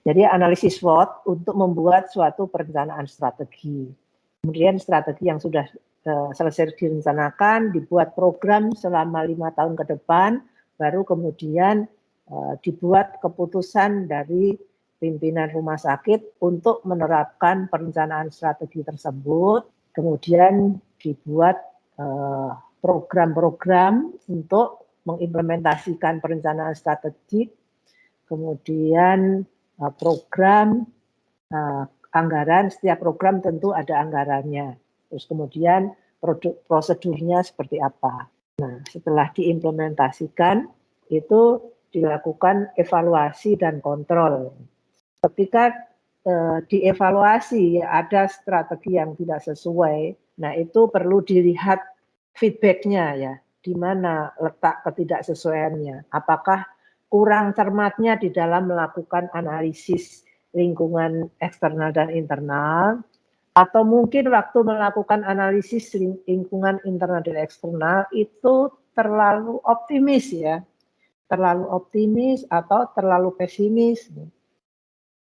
Jadi analisis SWOT untuk membuat suatu perencanaan strategi. Kemudian strategi yang sudah selesai direncanakan, dibuat program selama 5 tahun ke depan, baru kemudian dibuat keputusan dari pimpinan rumah sakit untuk menerapkan perencanaan strategi tersebut, kemudian dibuat program-program untuk mengimplementasikan perencanaan strategi, kemudian program, anggaran, setiap program tentu ada anggarannya. Terus kemudian prosedurnya seperti apa. Nah, setelah diimplementasikan, itu dilakukan evaluasi dan kontrol. Ketika dievaluasi ada strategi yang tidak sesuai, nah itu perlu dilihat feedback-nya ya, di mana letak ketidaksesuaiannya. Apakah kurang cermatnya di dalam melakukan analisis lingkungan eksternal dan internal, atau mungkin waktu melakukan analisis lingkungan internal dan eksternal itu terlalu optimis ya, terlalu optimis atau terlalu pesimis.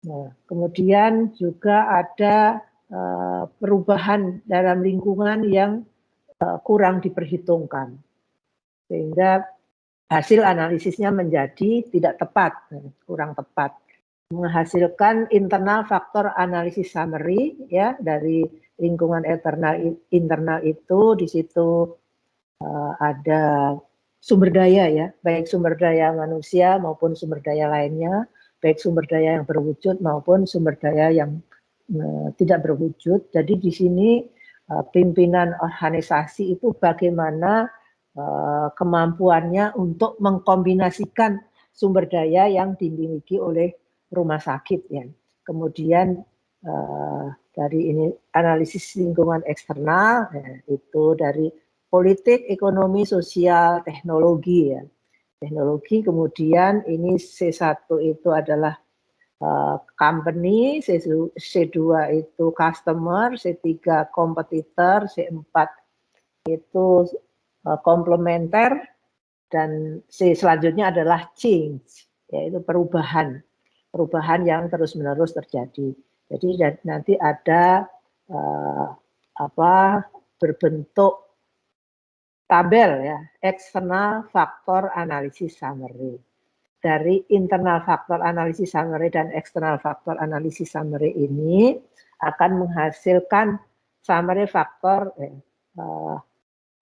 Nah, kemudian juga ada perubahan dalam lingkungan yang kurang diperhitungkan, sehingga hasil analisisnya menjadi tidak tepat, kurang tepat. Menghasilkan internal faktor analisis summary ya dari lingkungan internal itu, di situ ada sumber daya ya, baik sumber daya manusia maupun sumber daya lainnya, baik sumber daya yang berwujud maupun sumber daya yang tidak berwujud. Jadi di sini pimpinan organisasi itu bagaimana kemampuannya untuk mengkombinasikan sumber daya yang dimiliki oleh rumah sakit ya. Kemudian dari ini analisis lingkungan eksternal ya, itu dari politik, ekonomi, sosial, teknologi ya. Teknologi, kemudian ini C1 itu adalah company, C2 itu customer, C3 kompetitor, C4 itu komplementer, dan C selanjutnya adalah change, yaitu perubahan yang terus-menerus terjadi. Jadi nanti ada berbentuk tabel ya, external factor analysis summary. Dari internal factor analysis summary dan external factor analysis summary ini akan menghasilkan summary factor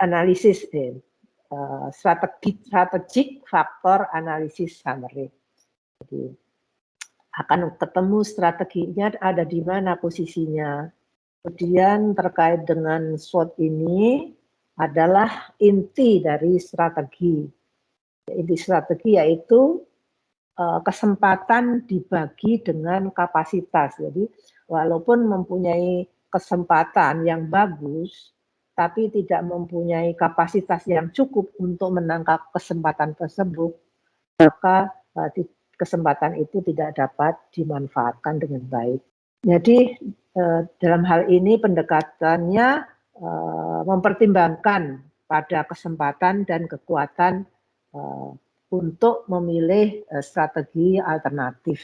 analisis strategic factor analysis summary. Jadi akan ketemu strateginya ada di mana posisinya. Kemudian terkait dengan SWOT ini adalah inti dari strategi. Inti strategi yaitu kesempatan dibagi dengan kapasitas. Jadi walaupun mempunyai kesempatan yang bagus, tapi tidak mempunyai kapasitas yang cukup untuk menangkap kesempatan tersebut, maka kesempatan itu tidak dapat dimanfaatkan dengan baik. Jadi dalam hal ini pendekatannya mempertimbangkan pada kesempatan dan kekuatan untuk memilih strategi alternatif.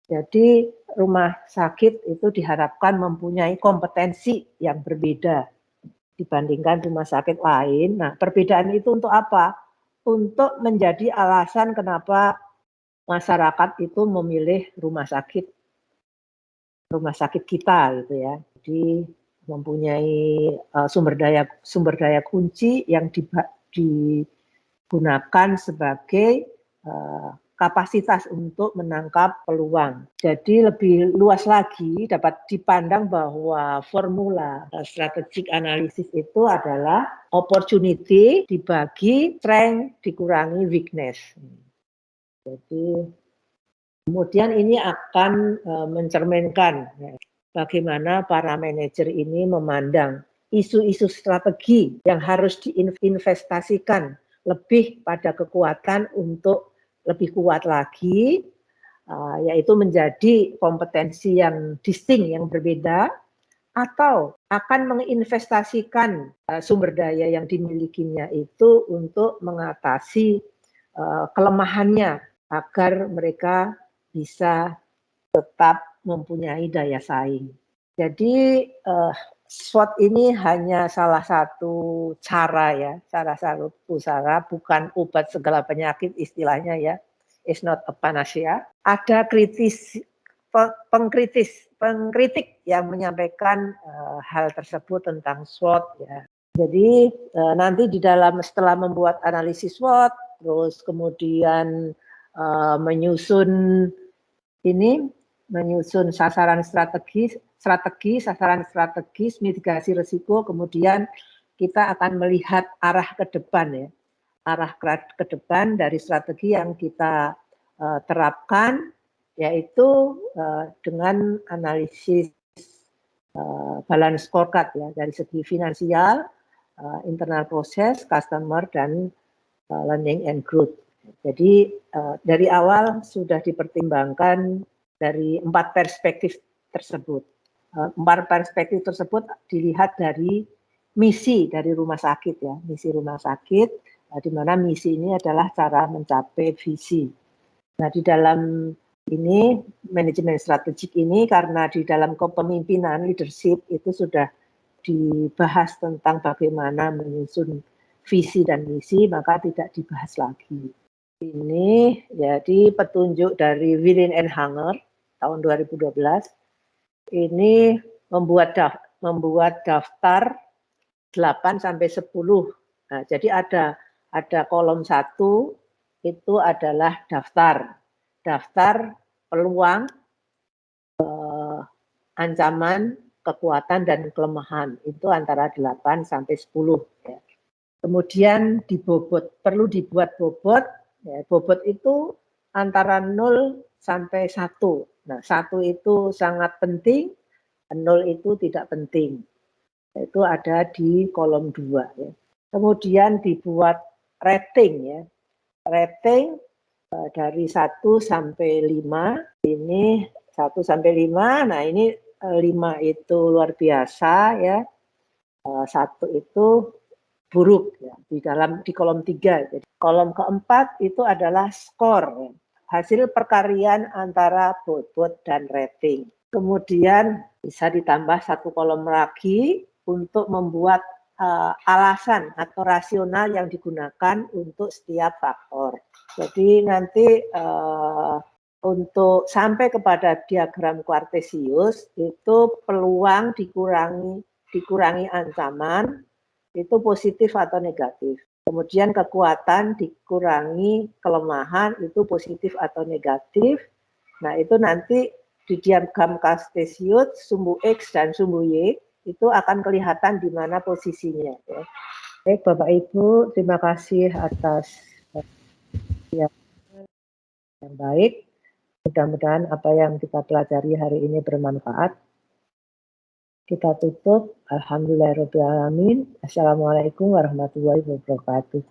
Jadi rumah sakit itu diharapkan mempunyai kompetensi yang berbeda dibandingkan rumah sakit lain. Nah, perbedaan itu untuk apa? Untuk menjadi alasan kenapa masyarakat itu memilih rumah sakit kita gitu ya. Jadi mempunyai sumber daya kunci yang digunakan sebagai kapasitas untuk menangkap peluang. Jadi lebih luas lagi dapat dipandang bahwa formula strategic analysis itu adalah opportunity dibagi strength dikurangi weakness. Jadi kemudian ini akan mencerminkan bagaimana para manajer ini memandang isu-isu strategi yang harus diinvestasikan lebih pada kekuatan untuk lebih kuat lagi, yaitu menjadi kompetensi yang distinct, yang berbeda, atau akan menginvestasikan sumber daya yang dimilikinya itu untuk mengatasi kelemahannya agar mereka bisa tetap mempunyai daya saing. Jadi SWOT ini hanya salah satu cara ya, salah satu cara, bukan obat segala penyakit istilahnya ya. It's not a panacea. Ada pengkritik yang menyampaikan hal tersebut tentang SWOT ya. Jadi nanti di dalam setelah membuat analisis SWOT, terus kemudian menyusun sasaran strategis, sasaran strategis, mitigasi risiko, kemudian kita akan melihat arah ke depan ya, arah ke depan dari strategi yang kita terapkan, yaitu dengan analisis balance scorecard ya, dari segi finansial, internal proses, customer, dan learning and growth. Jadi dari awal sudah dipertimbangkan dari 4 perspektif tersebut. 4 perspektif tersebut dilihat dari misi dari rumah sakit ya, misi rumah sakit, di mana misi ini adalah cara mencapai visi. Nah, di dalam ini manajemen strategik ini, karena di dalam kepemimpinan leadership itu sudah dibahas tentang bagaimana menyusun visi dan misi, maka tidak dibahas lagi. Ini jadi petunjuk dari Willin and Hanger tahun 2012. Ini membuat daftar 8 sampai 10. Nah, jadi ada kolom 1 itu adalah daftar peluang, ancaman, kekuatan, dan kelemahan. Itu antara 8 sampai 10 ya. Kemudian dibobot, perlu dibuat bobot. Ya, bobot itu antara 0 sampai 1. Nah, 1 itu sangat penting, 0 itu tidak penting. Itu ada di kolom 2 ya. Kemudian dibuat rating ya. Rating dari 1 sampai 5. Ini 1 sampai 5. Nah, ini 5 itu luar biasa ya. 1 itu buruk ya, di kolom 3. Jadi kolom keempat itu adalah skor ya, hasil perkarian antara bobot dan rating. Kemudian bisa ditambah 1 kolom lagi untuk membuat alasan atau rasional yang digunakan untuk setiap faktor. Jadi nanti untuk sampai kepada diagram Cartesius itu peluang dikurangi ancaman itu positif atau negatif. Kemudian kekuatan dikurangi kelemahan itu positif atau negatif. Nah, itu nanti di diagram Cartesius sumbu X dan sumbu Y itu akan kelihatan di mana posisinya ya. Baik Bapak Ibu, terima kasih atas yang baik. Mudah-mudahan apa yang kita pelajari hari ini bermanfaat. Kita tutup. Alhamdulillahirabbil alamin. Assalamualaikum warahmatullahi wabarakatuh.